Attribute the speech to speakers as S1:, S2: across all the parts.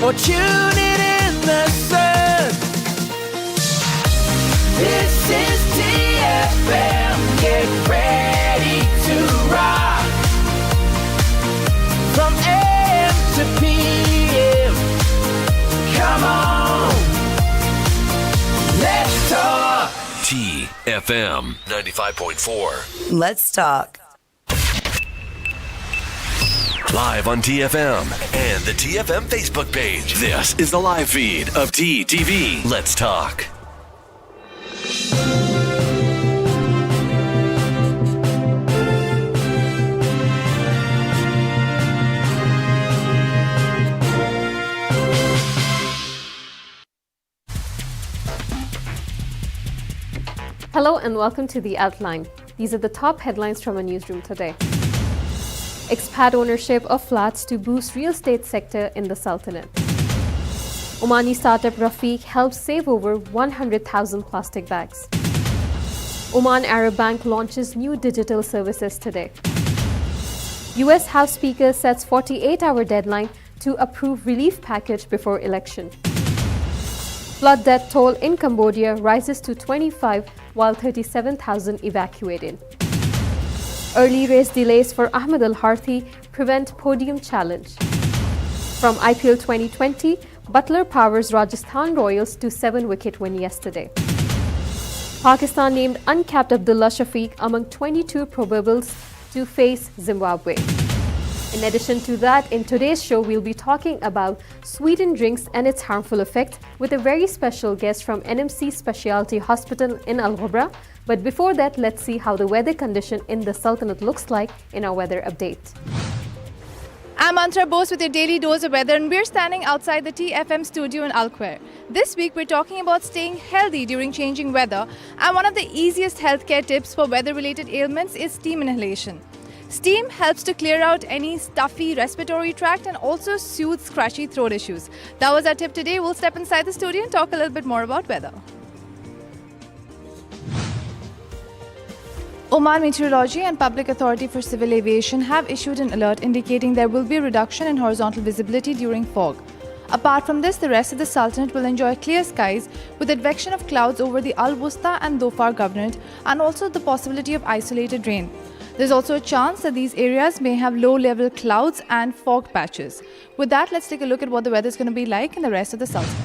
S1: or tuning in the sun. This is TFM, get ready to rock. From AM to PM, come on, let's talk.
S2: TFM 95.4.
S3: Let's talk.
S2: Live on TFM and the TFM Facebook page. This is the live feed of TTV. Let's talk.
S4: Hello and welcome to The Outline. These are the top headlines from our newsroom today. Expat ownership of flats to boost real estate sector in the Sultanate. Omani startup Rafiq helps save over 100,000 plastic bags. Oman Arab Bank launches new digital services today. US House Speaker sets 48-hour deadline to approve relief package before election. Flood death toll in Cambodia rises to 25 while 37,000 evacuated. Early race delays for Ahmed Al Harthi prevent podium challenge. From IPL 2020, Butler powers Rajasthan Royals to 7-wicket win yesterday. Pakistan named uncapped Abdullah Shafiq among 22 probables to face Zimbabwe. In addition to that, in today's show, we'll be talking about sweetened drinks and its harmful effect with a very special guest from NMC Specialty Hospital in Al Ghubra. But before that, let's see how the weather condition in the Sultanate looks like in our weather update.
S5: I'm Antra Bose with your daily dose of weather, and we're standing outside the TFM studio in Al Khair. This week, we're talking about staying healthy during changing weather, and one of the easiest healthcare tips for weather-related ailments is steam inhalation. Steam helps to clear out any stuffy respiratory tract and also soothes scratchy throat issues. That was our tip today. We'll step inside the studio and talk a little bit more about weather. Oman Meteorology and Public Authority for Civil Aviation have issued an alert indicating there will be a reduction in horizontal visibility during fog. Apart from this, the rest of the Sultanate will enjoy clear skies with advection of clouds over the Al Wusta and Dhofar Governorate and also the possibility of isolated rain. There's also a chance that these areas may have low-level clouds and fog patches. With that, let's take a look at what the weather is going to be like in the rest of the Sultanate.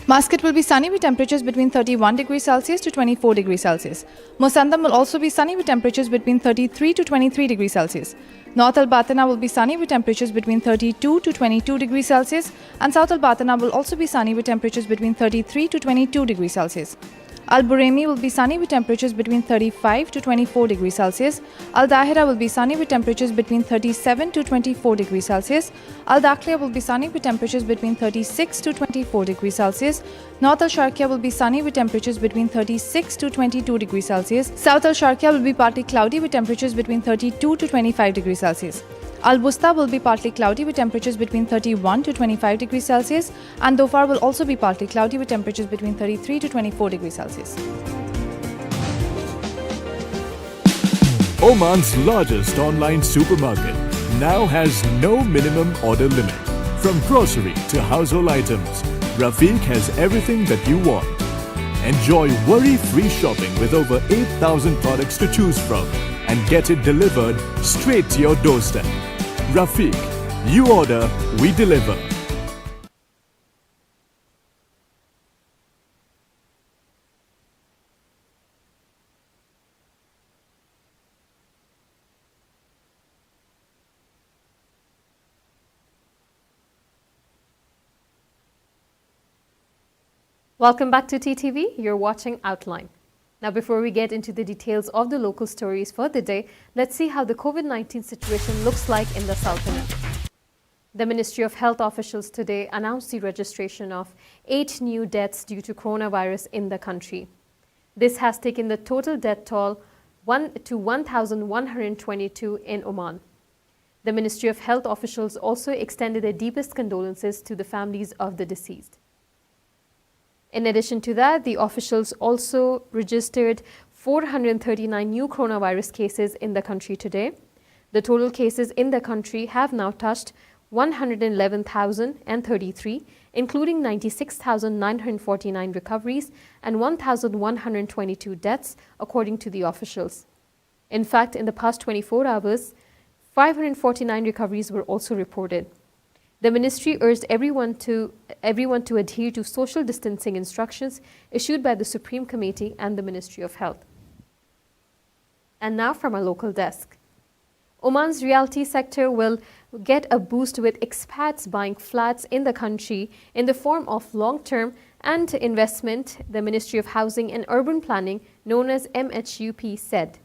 S5: Muscat will be sunny with temperatures between 31 degrees Celsius to 24 degrees Celsius. Musandam will also be sunny with temperatures between 33 to 23 degrees Celsius. North Al Batana will be sunny with temperatures between 32 to 22 degrees Celsius. And South Al Batana will also be sunny with temperatures between 33 to 22 degrees Celsius. Al Buremi will be sunny with temperatures between 35 to 24 degrees Celsius. Al Dahira will be sunny with temperatures between 37 to 24 degrees Celsius. Al Dakhliya will be sunny with temperatures between 36 to 24 degrees Celsius. North Al Sharqiya will be sunny with temperatures between 36 to 22 degrees Celsius. South Al Sharqiya will be partly cloudy with temperatures between 32 to 25 degrees Celsius. Al Wusta will be partly cloudy with temperatures between 31 to 25 degrees Celsius, and Dhofar will also be partly cloudy with temperatures between 33 to 24 degrees Celsius.
S6: Oman's largest online supermarket now has no minimum order limit. From grocery to household items, Rafiq has everything that you want. Enjoy worry-free shopping with over 8,000 products to choose from and get it delivered straight to your doorstep. Rafiq, you order, we deliver.
S4: Welcome back to TTV. You're watching Outline. Now, before we get into the details of the local stories for the day, let's see how the COVID-19 situation looks like in the Sultanate. The Ministry of Health officials today announced the registration of 8 new deaths due to coronavirus in the country. This has taken the total death toll to 1,122 in Oman. The Ministry of Health officials also extended their deepest condolences to the families of the deceased. In addition to that, the officials also registered 439 new coronavirus cases in the country today. The total cases in the country have now touched 111,033, including 96,949 recoveries and 1,122 deaths, according to the officials. In fact, in the past 24 hours, 549 recoveries were also reported. The ministry urged everyone to adhere to social distancing instructions issued by the Supreme Committee and the Ministry of Health. And now from our local desk. Oman's realty sector will get a boost with expats buying flats in the country in the form of long-term and investment, the Ministry of Housing and Urban Planning, known as MHUP, said.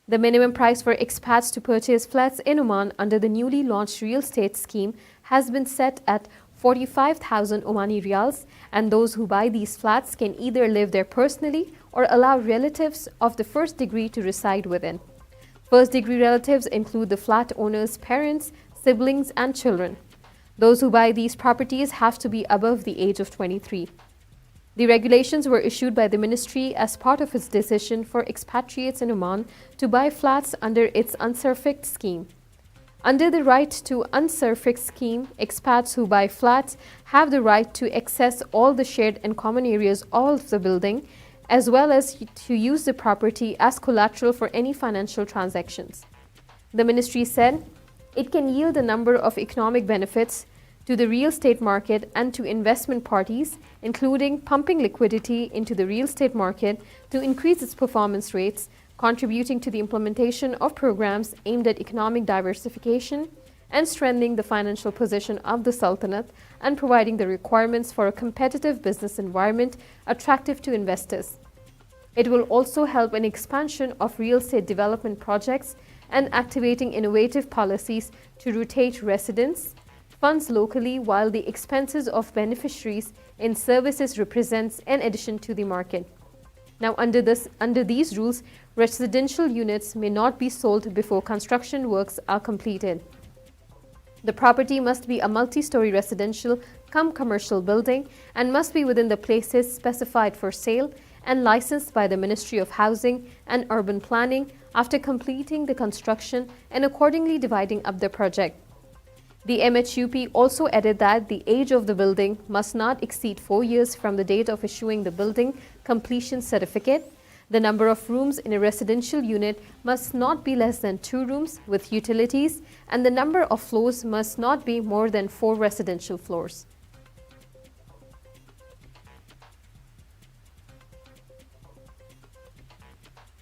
S4: The minimum price for expats to purchase flats in Oman under the newly launched real estate scheme has been set at 45,000 Omani riyals, and those who buy these flats can either live there personally or allow relatives of the first degree to reside within. First-degree relatives include the flat owner's parents, siblings, and children. Those who buy these properties have to be above the age of 23. The regulations were issued by the ministry as part of its decision for expatriates in Oman to buy flats under its Unsurfaced scheme. Under the right to Unsurfaced scheme, expats who buy flats have the right to access all the shared and common areas of the building, as well as to use the property as collateral for any financial transactions. The ministry said it can yield a number of economic benefits to the real estate market and to investment parties, including pumping liquidity into the real estate market to increase its performance rates, contributing to the implementation of programs aimed at economic diversification and strengthening the financial position of the Sultanate, and providing the requirements for a competitive business environment attractive to investors. It will also help in expansion of real estate development projects and activating innovative policies to rotate residents, funds locally, while the expenses of beneficiaries in services represents an addition to the market. Now, under these rules, residential units may not be sold before construction works are completed. The property must be a multi-story residential cum commercial building and must be within the places specified for sale and licensed by the Ministry of Housing and Urban Planning after completing the construction and accordingly dividing up the project. The MHUP also added that the age of the building must not exceed 4 years from the date of issuing the building completion certificate. The number of rooms in a residential unit must not be less than 2 rooms with utilities, and the number of floors must not be more than 4 residential floors.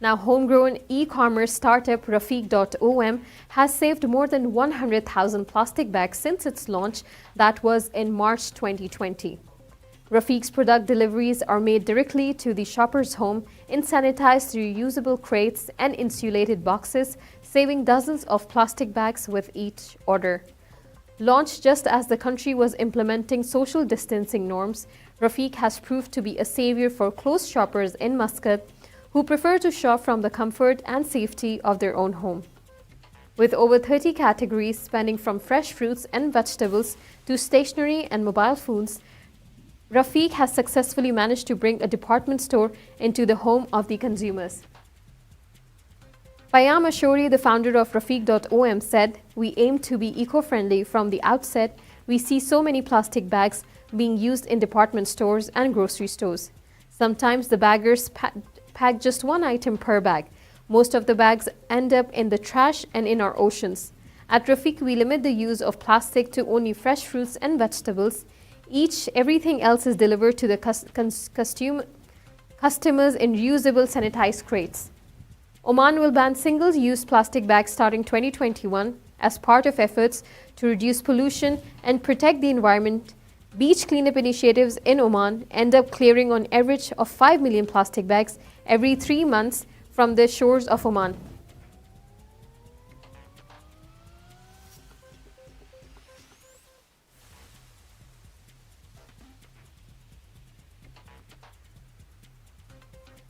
S4: Now, homegrown e-commerce startup Rafiq.om has saved more than 100,000 plastic bags since its launch, that was in March 2020. Rafiq's product deliveries are made directly to the shopper's home in sanitized reusable crates and insulated boxes, saving dozens of plastic bags with each order. Launched just as the country was implementing social distancing norms, Rafiq has proved to be a savior for close shoppers in Muscat who prefer to shop from the comfort and safety of their own home. With over 30 categories spanning from fresh fruits and vegetables to stationery and mobile phones, Rafiq has successfully managed to bring a department store into the home of the consumers. Payam Ashori, the founder of Rafiq.om, said, "We aim to be eco-friendly from the outset. We see so many plastic bags being used in department stores and grocery stores. Sometimes the baggers pack just one item per bag. Most of the bags end up in the trash and in our oceans. At Rafiq, we limit the use of plastic to only fresh fruits and vegetables. Everything else is delivered to the customers in reusable sanitized crates." Oman will ban single-use plastic bags starting 2021 as part of efforts to reduce pollution and protect the environment. Beach cleanup initiatives in Oman end up clearing on average of 5 million plastic bags every 3 months from the shores of Oman.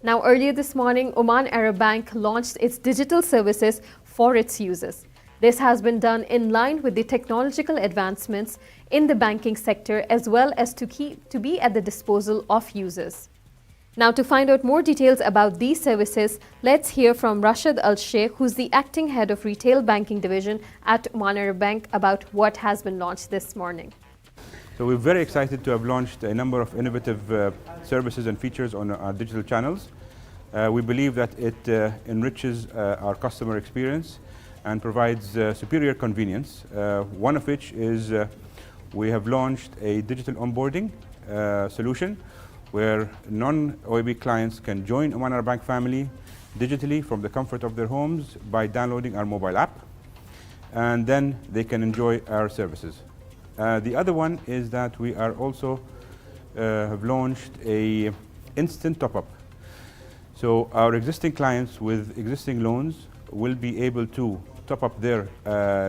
S4: Now, earlier this morning, Oman Arab Bank launched its digital services for its users. This has been done in line with the technological advancements in the banking sector, as well as to be at the disposal of users. Now, to find out more details about these services, let's hear from Rashid Al-Sheikh, who's the acting head of Retail Banking Division at Manara Bank, about what has been launched this morning.
S3: So we're very excited to have launched a number of innovative services and features on our digital channels. We believe that it enriches our customer experience and provides superior convenience, one of which is we have launched a digital onboarding solution where non-OAB clients can join the Manara Bank family digitally from the comfort of their homes by downloading our mobile app, and then they can enjoy our services. The other one is that we are also have launched a instant top-up. So our existing clients with existing loans will be able to top up their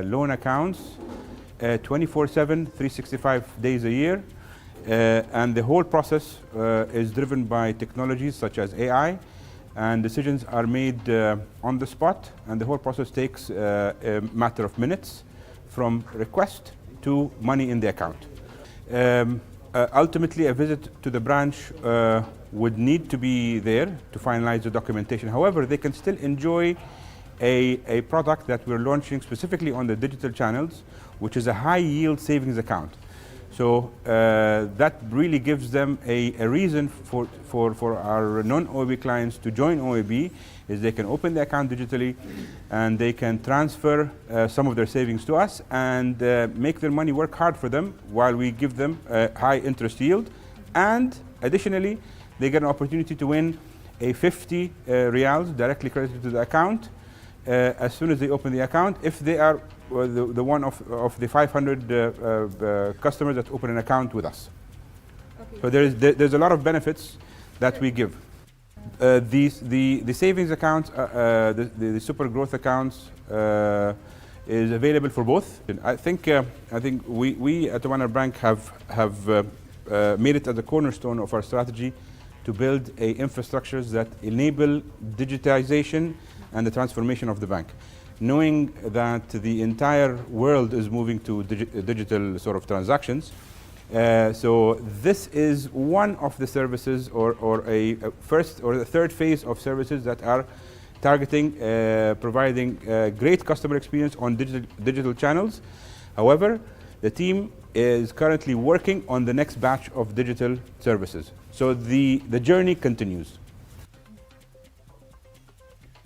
S3: loan accounts 24/7, 365 days a year. And the whole process is driven by technologies such as AI, and decisions are made on the spot, and the whole process takes a matter of minutes from request to money in the account. Ultimately, a visit to the branch would need to be there to finalize the documentation. However, they can still enjoy a product that we're launching specifically on the digital channels, which is a high yield savings account. So that really gives them a reason for our non-OAB clients to join OAB, is they can open the account digitally and they can transfer some of their savings to us and make their money work hard for them while we give them a high interest yield. And additionally, they get an opportunity to win a 50 riyals directly credited to the account as soon as they open the account, if they are the one of the 500 customers that open an account with us. Okay. So there's a lot of benefits that we give. The savings accounts, the super growth accounts, is available for both. And I think we at the Manara Bank have made it as a cornerstone of our strategy to build infrastructures that enable digitization and the transformation of the bank, knowing that the entire world is moving to digital sort of transactions. So this is one of the services or a first or the third phase of services that are targeting providing great customer experience on digital channels. However, the team is currently working on the next batch of digital services. So the journey continues.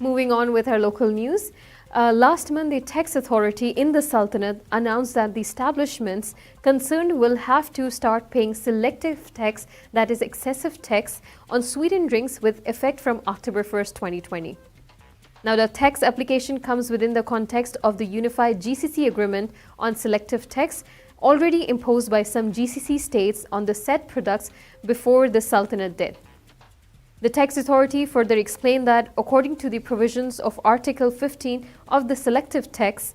S4: Moving on with our local news. Last month, the tax authority in the Sultanate announced that the establishments concerned will have to start paying selective tax, that is excessive tax, on sweetened drinks with effect from October 1st, 2020. Now, the tax application comes within the context of the unified GCC agreement on selective tax already imposed by some GCC states on the said products before the Sultanate did. The tax authority further explained that according to the provisions of Article 15 of the selective tax,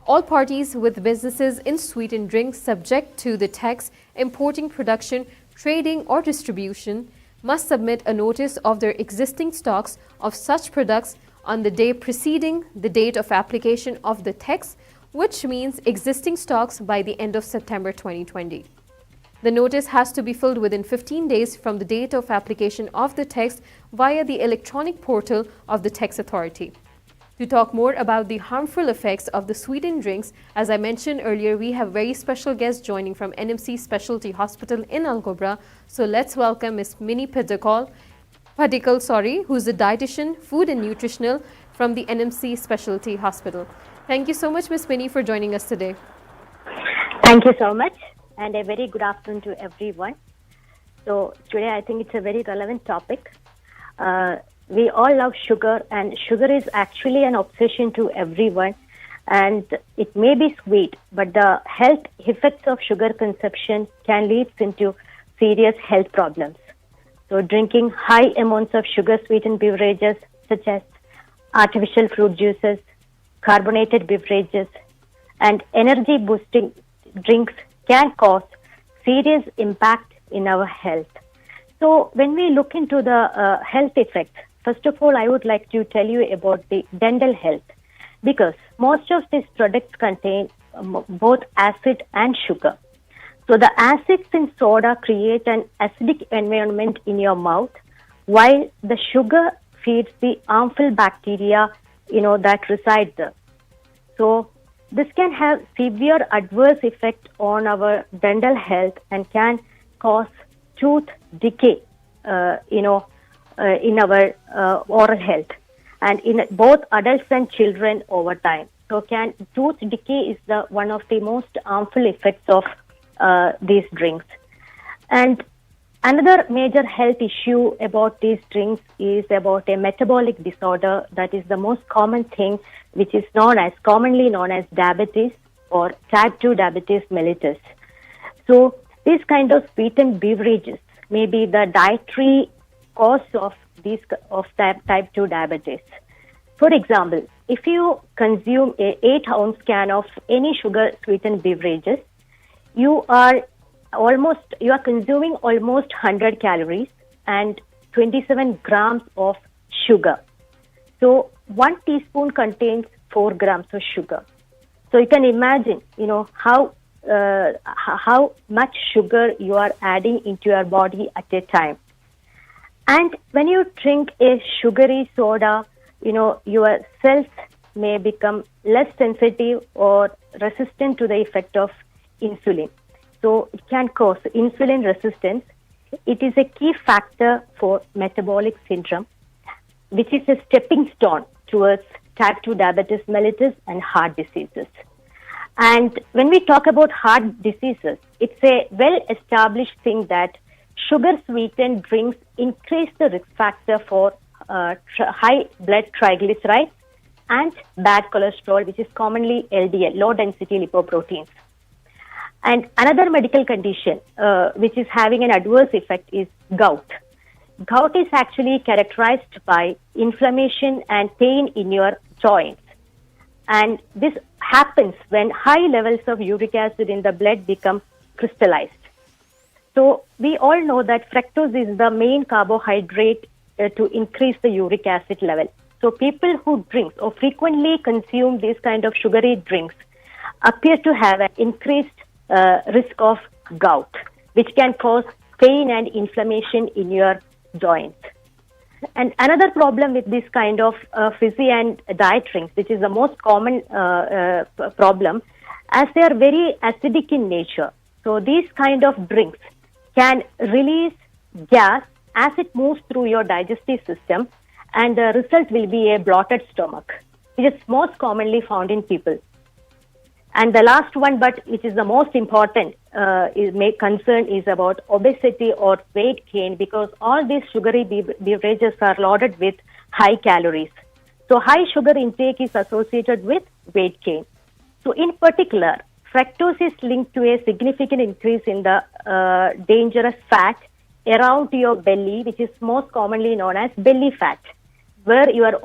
S4: all parties with businesses in sweetened drinks subject to the tax importing, production, trading or distribution must submit a notice of their existing stocks of such products on the day preceding the date of application of the tax, which means existing stocks by the end of September 2020. The notice has to be filled within 15 days from the date of application of the tax via the electronic portal of the tax authority. To talk more about the harmful effects of the sweetened drinks, as I mentioned earlier, we have very special guests joining from NMC Specialty Hospital in Al Gobra. So let's welcome Ms. Minnie Padikal, who's a dietitian, food and nutritional from the NMC Specialty Hospital. Thank you so much, Ms. Minnie, for joining us today.
S7: Thank you so much, and a very good afternoon to everyone. So today I think it's a very relevant topic. We all love sugar, and sugar is actually an obsession to everyone, and it may be sweet, but the health effects of sugar consumption can lead into serious health problems. So drinking high amounts of sugar-sweetened beverages such as artificial fruit juices, carbonated beverages, and energy-boosting drinks can cause serious impact in our health. So when we look into the health effects, first of all, I would like to tell you about the dental health, because most of these products contain both acid and sugar. So the acids in soda create an acidic environment in your mouth, while the sugar feeds the harmful bacteria, that reside there. So this can have severe adverse effect on our dental health and can cause tooth decay, in our oral health, and in both adults and children over time. So tooth decay is one of the most harmful effects of these drinks. And another major health issue about these drinks is about a metabolic disorder that is the most common thing, which is commonly known as diabetes or type 2 diabetes mellitus. So these kind of sweetened beverages may be the dietary cause of type 2 diabetes. For example, if you consume a 8-ounce can of any sugar sweetened beverages, you are consuming almost 100 calories and 27 grams of sugar. So 1 teaspoon contains 4 grams of sugar. So you can imagine, how much sugar you are adding into your body at a time. And when you drink a sugary soda, your cells may become less sensitive or resistant to the effect of insulin. So it can cause insulin resistance. It is a key factor for metabolic syndrome, which is a stepping stone towards type 2 diabetes mellitus and heart diseases. And when we talk about heart diseases, it's a well-established thing that sugar-sweetened drinks increase the risk factor for high blood triglycerides and bad cholesterol, which is commonly LDL, low-density lipoproteins. And another medical condition which is having an adverse effect is gout. Gout is actually characterized by inflammation and pain in your joints. And this happens when high levels of uric acid in the blood become crystallized. So we all know that fructose is the main carbohydrate to increase the uric acid level. So people who drink or frequently consume these kind of sugary drinks appear to have an increased risk of gout, which can cause pain and inflammation in your joints. And another problem with this kind of fizzy and diet drinks, which is the most common problem, as they are very acidic in nature. So these kind of drinks can release gas as it moves through your digestive system, and the result will be a bloated stomach, which is most commonly found in people. And the last one, but which is the most important concern, is about obesity or weight gain, because all these sugary beverages are loaded with high calories. So high sugar intake is associated with weight gain. So in particular, fructose is linked to a significant increase in the dangerous fat around your belly, which is most commonly known as belly fat, where your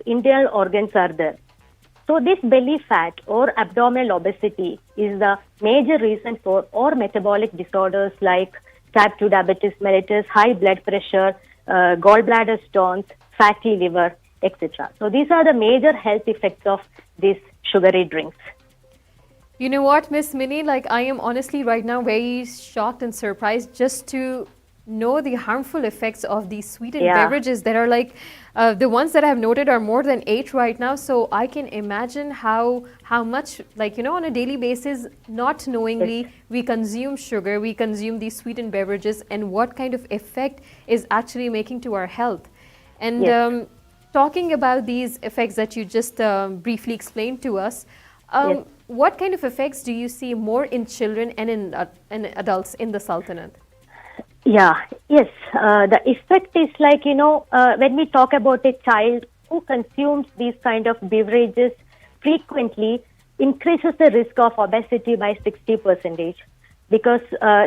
S7: internal organs are there. So this belly fat or abdominal obesity is the major reason for all metabolic disorders like type 2 diabetes mellitus, high blood pressure, gallbladder stones, fatty liver, etc. So these are the major health effects of these sugary drinks.
S4: You know what, Miss Minnie, I am honestly right now very shocked and surprised just to know the harmful effects of these sweetened beverages that are the ones that I have noted are more than 8 right now. So I can imagine how much, on a daily basis, not knowingly, we consume sugar, we consume these sweetened beverages, and what kind of effect is actually making to our health. And talking about these effects that you just briefly explained to us, what kind of effects do you see more in children and in adults in the Sultanate? The effect is when we talk about a child who consumes these kind of beverages frequently, increases the risk of obesity by 60%, because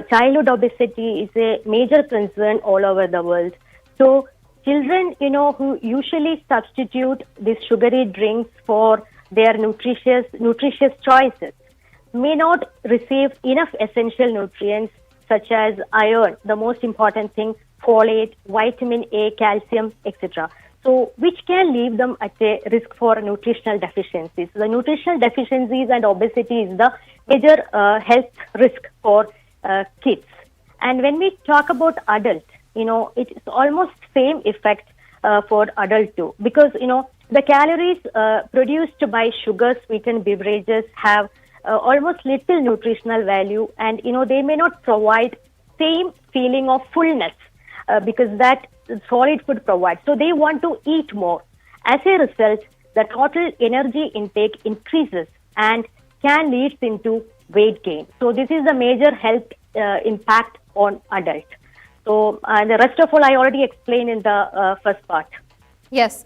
S4: childhood obesity is a major concern all over the world. So children, who usually substitute these sugary drinks for their nutritious choices may not receive enough essential nutrients such as iron, the most important thing, folate, vitamin A, calcium, etc. So which can leave them at a risk for nutritional deficiencies. The nutritional deficiencies and obesity is the major health risk for kids. And when we talk about adults,
S7: it's almost same effect for adult too, because the calories produced by sugar sweetened beverages have almost little nutritional value, and they may not provide same feeling of fullness because that solid food provides. So they want to eat more. As a result, the total energy intake increases and can lead into weight gain. So this is the major health impact on adult. So the rest of all I already explained in the first part.
S4: Yes.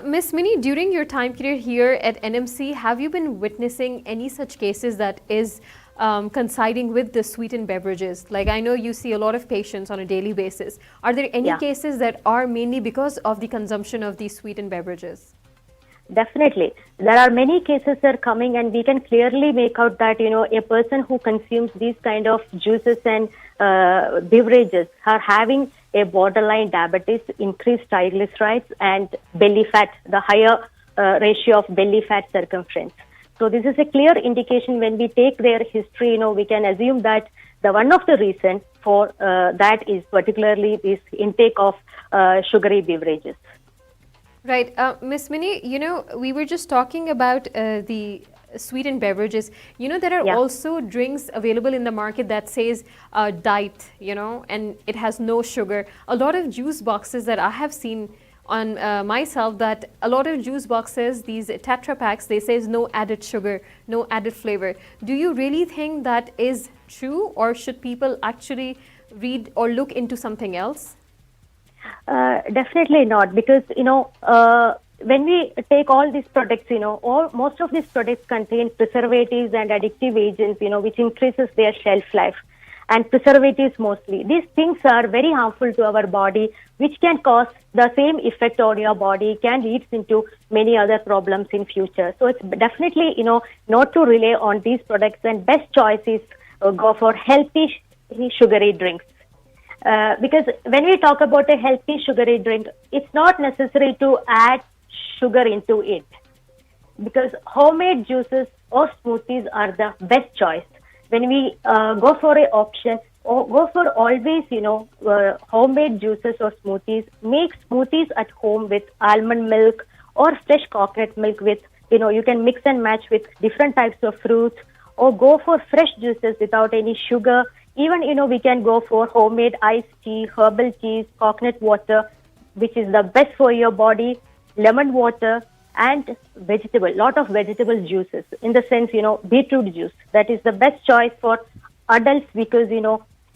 S4: Miss Minnie, during your time period here at NMC, have you been witnessing any such cases that is coinciding with the sweetened beverages? Like, I know you see a lot of patients on a daily basis. Are there any cases that are mainly because of the consumption of these sweetened beverages?
S7: Definitely. There are many cases that are coming, and we can clearly make out that, a person who consumes these kind of juices and beverages are having a borderline diabetes, increased triglycerides, and belly fat, the higher ratio of belly fat circumference. So this is a clear indication. When we take their history, we can assume that the one of the reason for that is particularly this intake of sugary beverages.
S4: Right. Miss Minnie, we were just talking about the sweetened beverages. There are also drinks available in the market that says diet, and it has no sugar. A lot of juice boxes that I have seen on myself, that a lot of juice boxes, these Tetra packs, they says no added sugar, no added flavor. Do you really think that is true, or should people actually read or look into something else?
S7: Definitely not, because when we take all these products, most of these products contain preservatives and addictive agents, which increases their shelf life, and preservatives mostly. These things are very harmful to our body, which can cause the same effect on your body, can lead into many other problems in future. So it's definitely, not to rely on these products, and best choice is go for healthy sugary drinks. Because when we talk about a healthy sugary drink, it's not necessary to add sugar into it, because homemade juices or smoothies are the best choice. When we go for an option, or go for always, homemade juices or smoothies, make smoothies at home with almond milk or fresh coconut milk with, you can mix and match with different types of fruits, or go for fresh juices without any sugar. Even, we can go for homemade iced tea, herbal teas, coconut water, which is the best for your body, lemon water, and lot of vegetable juices. In the sense, beetroot juice. That is the best choice for adults, because,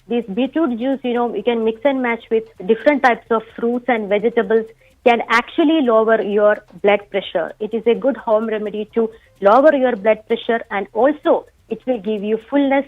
S7: this beetroot juice, we can mix and match with different types of fruits and vegetables, can actually lower your blood pressure. It is a good home remedy to lower your blood pressure, and also it will give you fullness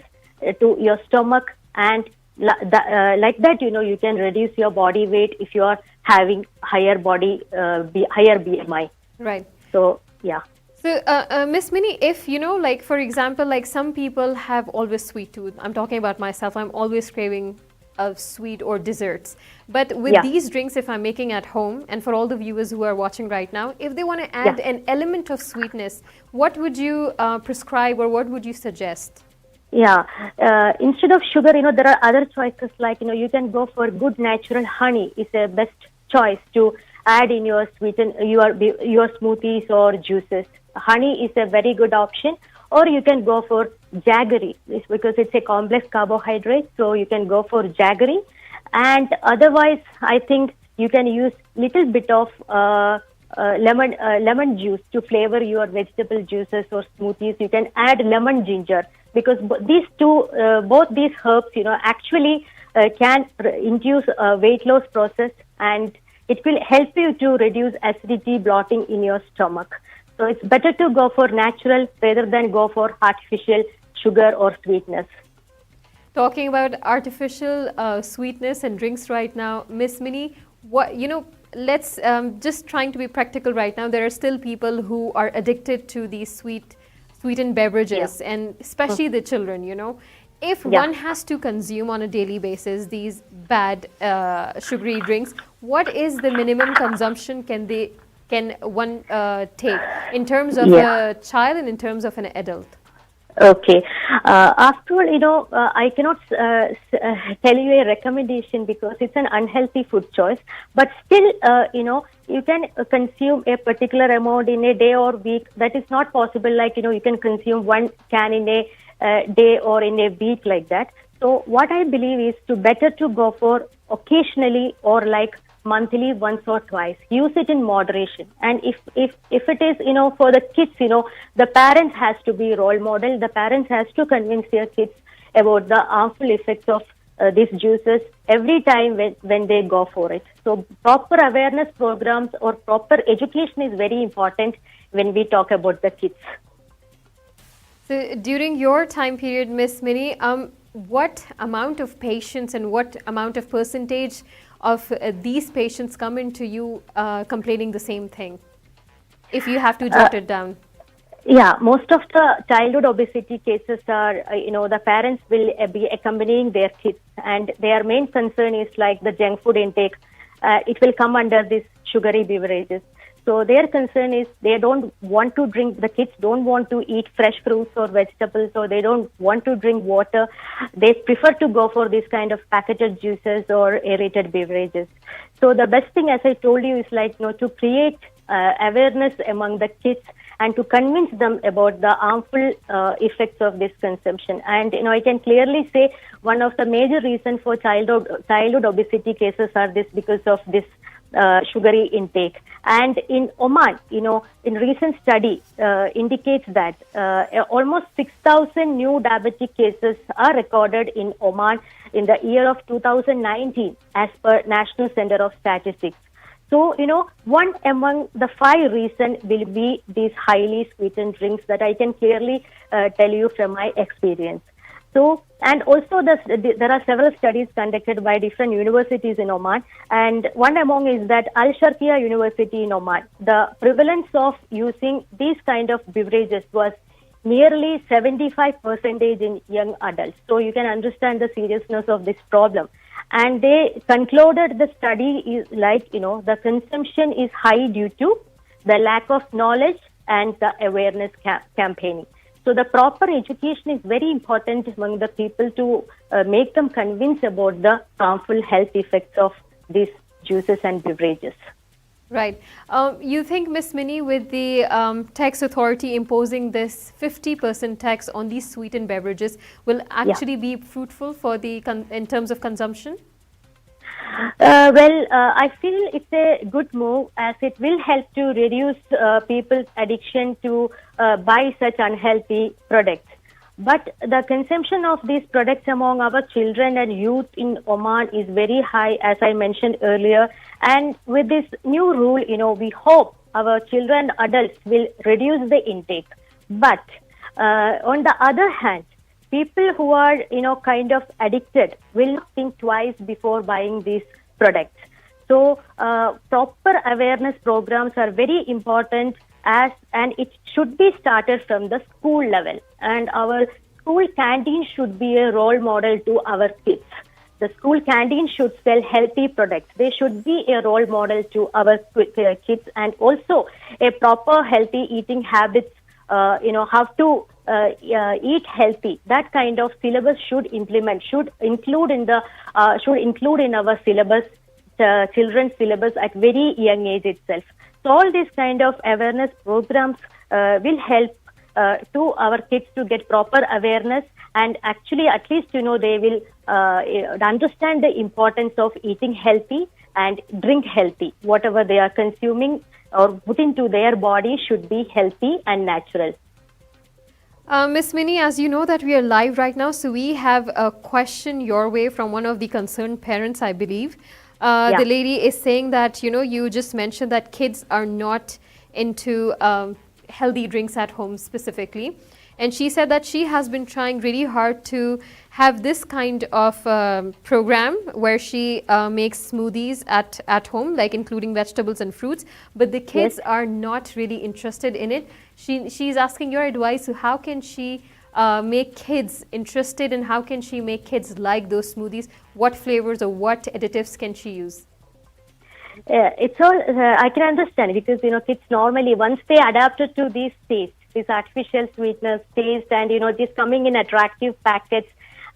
S7: to your stomach, and like that, you can reduce your body weight if you are having higher higher BMI.
S4: Right.
S7: So, yeah.
S4: So, Miss Minnie, if, like, for example, like some people have always sweet tooth. I'm talking about myself. I'm always craving of sweet or desserts. But with these drinks, if I'm making at home, and for all the viewers who are watching right now, if they want to add an element of sweetness, what would you prescribe, or what would you suggest?
S7: Yeah, instead of sugar, there are other choices, like, you can go for good natural honey is the best choice to add in your your smoothies or juices. Honey is a very good option. Or you can go for jaggery, because it's a complex carbohydrate, so you can go for jaggery. And otherwise, I think you can use little bit of lemon juice to flavor your vegetable juices or smoothies. You can add lemon ginger, because both these herbs, actually can induce a weight loss process, and it will help you to reduce acidity, bloating in your stomach. So it's better to go for natural rather than go for artificial sugar or sweetness.
S4: Talking about artificial sweetness and drinks right now, Miss Minnie, let's just trying to be practical right now. There are still people who are addicted to these sweetened beverages, and especially the children, If one has to consume on a daily basis these bad sugary drinks, what is the minimum consumption can one take in terms of a child and in terms of an adult?
S7: Okay. After all, I cannot tell you a recommendation because it's an unhealthy food choice. But still, you can consume a particular amount in a day or week. That is not possible. Like, you can consume 1 can in a day or in a week like that. So what I believe is better to go for occasionally or like monthly, once or twice. Use it in moderation. And if it is, for the kids, the parents has to be role model. The parents has to convince their kids about the harmful effects of these juices every time when they go for it. So proper awareness programs or proper education is very important when we talk about the kids.
S4: So during your time period, Miss Minnie, what amount of patients and what amount of percentage of these patients come into you complaining the same thing, if you have to jot it down?
S7: Yeah, most of the childhood obesity cases are, the parents will be accompanying their kids, and their main concern is like the junk food intake. It will come under this sugary beverages. So their concern is they don't want to drink, the kids don't want to eat fresh fruits or vegetables, or they don't want to drink water. They prefer to go for this kind of packaged juices or aerated beverages. So the best thing, as I told you, is like, to create awareness among the kids and to convince them about the harmful effects of this consumption. And, I can clearly say one of the major reasons for childhood obesity cases are this because of this sugary intake. And in Oman, in recent study indicates that almost 6,000 new diabetic cases are recorded in Oman in the year of 2019 as per National Center of Statistics. So, one among the 5 reasons will be these highly sweetened drinks that I can clearly tell you from my experience. So, and also there are several studies conducted by different universities in Oman, and one among is that Al Sharqiya University in Oman. The prevalence of using these kind of beverages was nearly 75% in young adults. So you can understand the seriousness of this problem. And they concluded the study is like, the consumption is high due to the lack of knowledge and the awareness campaigning. So the proper education is very important among the people to make them convinced about the harmful health effects of these juices and beverages.
S4: Right. You think, Miss Minnie, with the tax authority imposing this 50% tax on these sweetened beverages will actually be fruitful for in terms of consumption?
S7: I feel it's a good move, as it will help to reduce people's addiction to buy such unhealthy products. But the consumption of these products among our children and youth in Oman is very high, as I mentioned earlier. And with this new rule, we hope our children and adults will reduce the intake. But on the other hand, people who are, kind of addicted will think twice before buying these products. So proper awareness programs are very important, and it should be started from the school level. And our school canteen should be a role model to our kids. The school canteen should sell healthy products. They should be a role model to our kids, and also a proper healthy eating habits, how to eat healthy. That kind of syllabus should include in our syllabus, children's syllabus at very young age itself. So all these kind of awareness programs will help to our kids to get proper awareness, and actually at least they will understand the importance of eating healthy and drink healthy. Whatever they are consuming or put into their body should be healthy and natural.
S4: Miss Minnie, as you know that we are live right now, so we have a question your way from one of the concerned parents, I believe. The lady is saying that, you just mentioned that kids are not into healthy drinks at home specifically. And she said that she has been trying really hard to have this kind of program where she makes smoothies at home, like including vegetables and fruits, but the kids are not really interested in it. She's asking your advice. So how can she make kids interested, and how can she make kids like those smoothies? What flavors or what additives can she use?
S7: It's all I can understand, because kids normally, once they adapted to these tastes, this artificial sweetness, taste, and this coming in attractive packets,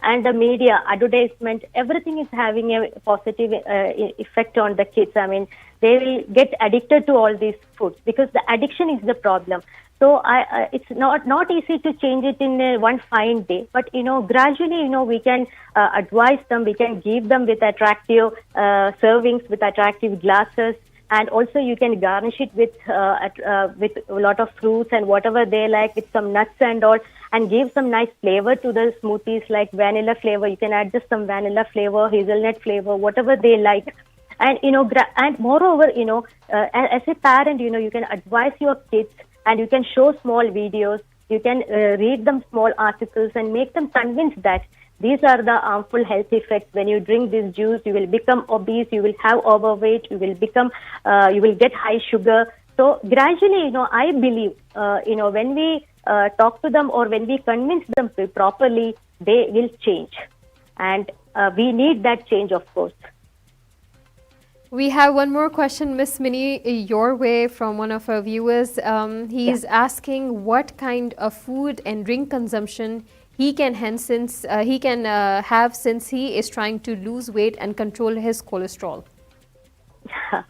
S7: and the media advertisement, everything is having a positive effect on the kids. I mean, they will get addicted to all these foods because the addiction is the problem. So it's not easy to change it in one fine day, but gradually we can advise them, we can give them with attractive servings, with attractive glasses, and also you can garnish it with a lot of fruits and whatever they like, with some nuts and all, and give some nice flavor to the smoothies, like vanilla flavor. You can add just some vanilla flavor, hazelnut flavor, whatever they like. And and moreover, as a parent, you can advise your kids, and you can show small videos. You can read them small articles and make them convinced that these are the harmful health effects. When you drink this juice, you will become obese, you will have overweight, you will get high sugar. So gradually, I believe, when we talk to them or when we convince them properly, they will change. And we need that change, of course.
S4: We have one more question, Miss Minnie, your way, from one of our viewers. He's asking what kind of food and drink consumption he can have since he is trying to lose weight and control his cholesterol.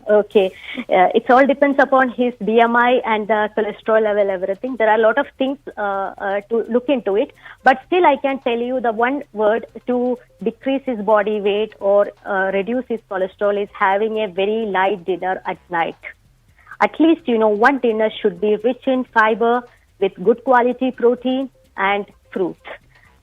S7: Okay. It all depends upon his BMI and the cholesterol level, everything. There are a lot of things to look into it. But still, I can tell you the one word to decrease his body weight or reduce his cholesterol is having a very light dinner at night. At least, one dinner should be rich in fiber with good quality protein and fruits.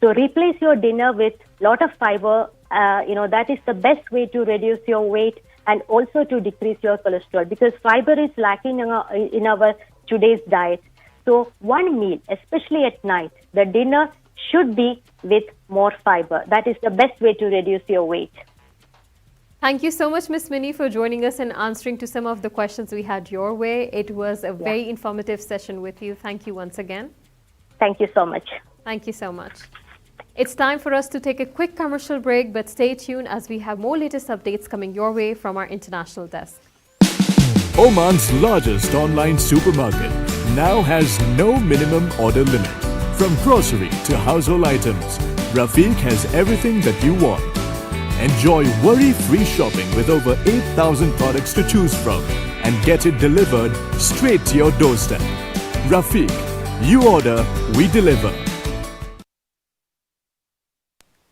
S7: So replace your dinner with lot of fiber. That is the best way to reduce your weight and also to decrease your cholesterol, because fiber is lacking in our today's diet. So one meal, especially at night, the dinner should be with more fiber. That is the best way to reduce your weight.
S4: Thank you so much, Miss Minnie, for joining us and answering to some of the questions we had your way. It was a very informative session with you. Thank you once again.
S7: Thank you so much.
S4: Thank you so much. It's time for us to take a quick commercial break, but stay tuned as we have more latest updates coming your way from our international desk.
S6: Oman's largest online supermarket now has no minimum order limit. From grocery to household items, Rafiq has everything that you want. Enjoy worry-free shopping with over 8,000 products to choose from and get it delivered straight to your doorstep. Rafiq, you order, we deliver.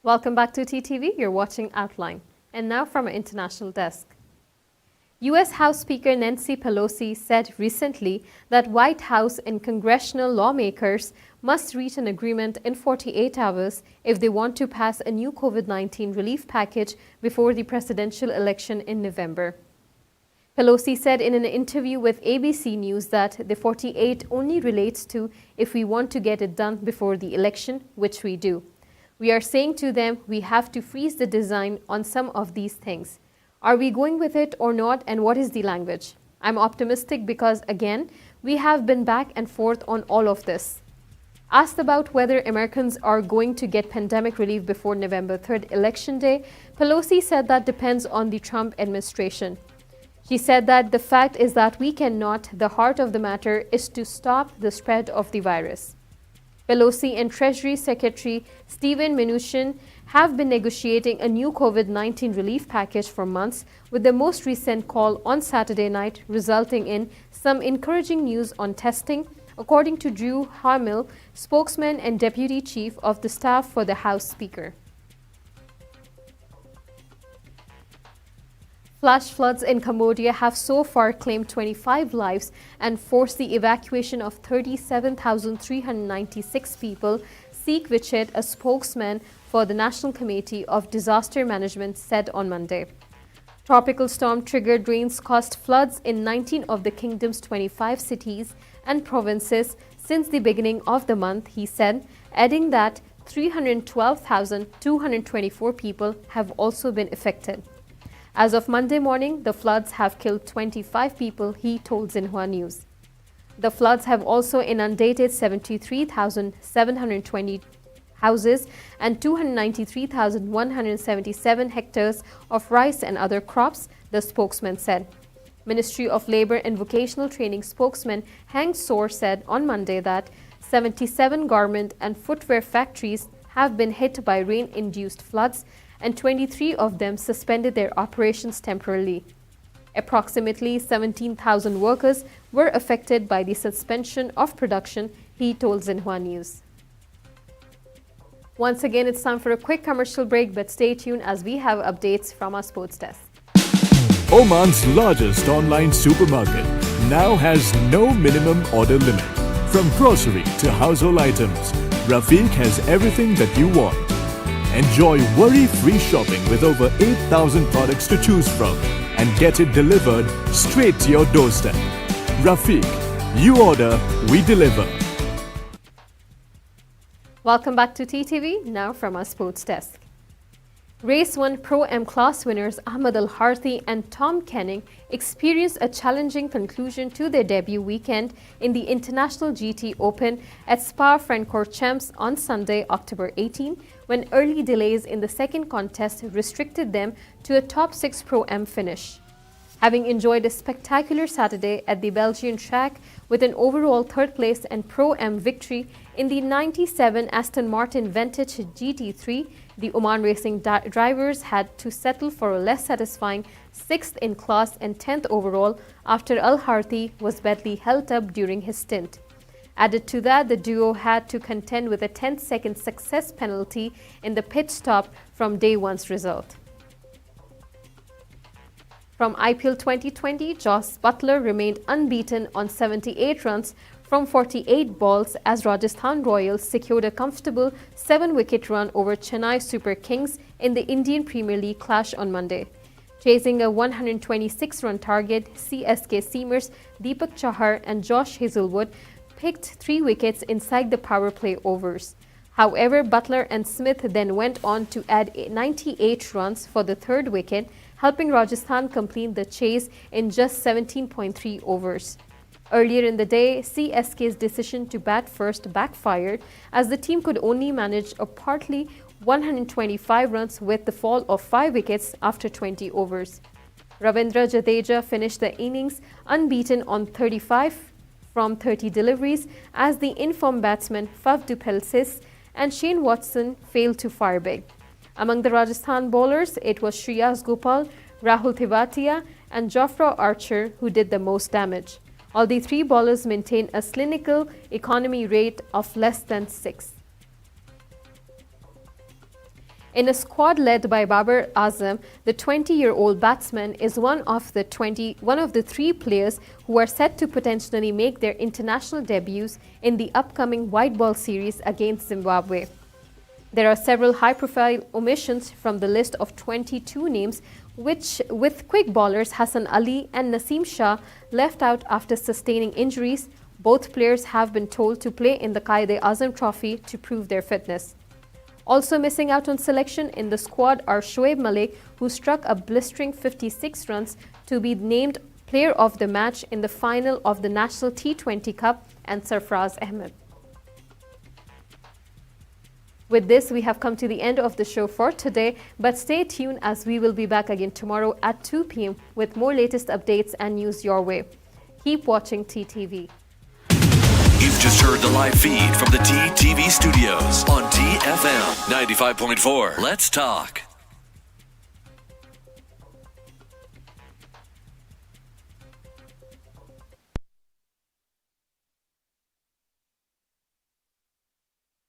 S4: Welcome back to TTV. You're watching Outline. And now from our international desk. U.S. House Speaker Nancy Pelosi said recently that White House and congressional lawmakers must reach an agreement in 48 hours if they want to pass a new COVID-19 relief package before the presidential election in November. Pelosi said in an interview with ABC News that the 48 only relates to if we want to get it done before the election, which we do. We are saying to them we have to freeze the design on some of these things. Are we going with it or not, and what is the language? I'm optimistic because, again, we have been back and forth on all of this. Asked about whether Americans are going to get pandemic relief before November 3rd election day, Pelosi said that depends on the Trump administration. She said that the fact is that we cannot, the heart of the matter is to stop the spread of the virus. Pelosi and Treasury Secretary Steven Mnuchin have been negotiating a new COVID-19 relief package for months, with the most recent call on Saturday night resulting in some encouraging news on testing, according to Drew Harmel, spokesman and deputy chief of the staff for the House Speaker. Flash floods in Cambodia have so far claimed 25 lives and forced the evacuation of 37,396 people, Seek Vichit, a spokesman for the National Committee of Disaster Management, said on Monday. Tropical storm-triggered rains caused floods in 19 of the kingdom's 25 cities and provinces since the beginning of the month, he said, adding that 312,224 people have also been affected. As of Monday morning, the floods have killed 25 people, he told Xinhua News. The floods have also inundated 73,720 houses and 293,177 hectares of rice and other crops, the spokesman said. Ministry of Labour and Vocational Training spokesman Hang Soor said on Monday that 77 garment and footwear factories have been hit by rain-induced floods and 23 of them suspended their operations temporarily. Approximately 17,000 workers were affected by the suspension of production, he told Xinhua News. Once again, it's time for a quick commercial break, but stay tuned as we have updates from our sports desk.
S6: Oman's largest online supermarket now has no minimum order limit. From grocery to household items, Rafiq has everything that you want. Enjoy worry-free shopping with over 8,000 products to choose from and get it delivered straight to your doorstep. Rafiq, you order, we deliver.
S4: Welcome back to TTV, now from our sports desk. Race 1 Pro-Am class winners Ahmed Al-Harthi and Tom Kenning experienced a challenging conclusion to their debut weekend in the International GT Open at Spa-Francorchamps on Sunday, October 18, when early delays in the second contest restricted them to a top 6 Pro-Am finish. Having enjoyed a spectacular Saturday at the Belgian track with an overall third place and Pro-Am victory in the 97 Aston Martin Vantage GT3, the Oman racing drivers had to settle for a less satisfying 6th in class and 10th overall after Al-Harthi was badly held up during his stint. Added to that, the duo had to contend with a 10-second success penalty in the pit stop from day one's result. From IPL 2020, Jos Buttler remained unbeaten on 78 runs from 48 balls as Rajasthan Royals secured a comfortable 7-wicket run over Chennai Super Kings in the Indian Premier League clash on Monday. Chasing a 126-run target, CSK seamers Deepak Chahar and Josh Hazelwood picked 3 wickets inside the power play overs. However, Buttler and Smith then went on to add 98 runs for the 3rd wicket, helping Rajasthan complete the chase in just 17.3 overs. Earlier in the day, CSK's decision to bat first backfired as the team could only manage a partly 125 runs with the fall of 5 wickets after 20 overs. Ravindra Jadeja finished the innings unbeaten on 35 from 30 deliveries as the informed batsmen Faf du Plessis and Shane Watson failed to fire big. Among the Rajasthan bowlers, it was Shreyas Gopal, Rahul Tewatia and Jofra Archer who did the most damage. All the 3 bowlers maintained a clinical economy rate of less than 6. In a squad led by Babar Azam, the 20-year-old batsman is one of the 3 players who are set to potentially make their international debuts in the upcoming white ball series against Zimbabwe. There are several high-profile omissions from the list of 22 names, which, with quick bowlers Hassan Ali and Naseem Shah left out after sustaining injuries. Both players have been told to play in the Quaid-e-Azam Trophy to prove their fitness. Also missing out on selection in the squad are Shoaib Malik, who struck a blistering 56 runs to be named Player of the Match in the final of the National T20 Cup, and Sarfraz Ahmed. With this, we have come to the end of the show for today, but stay tuned as we will be back again tomorrow at 2 p.m. with more latest updates and news your way. Keep watching TTV.
S2: You've just heard the live feed from the TTV studios on TFM 95.4. Let's talk.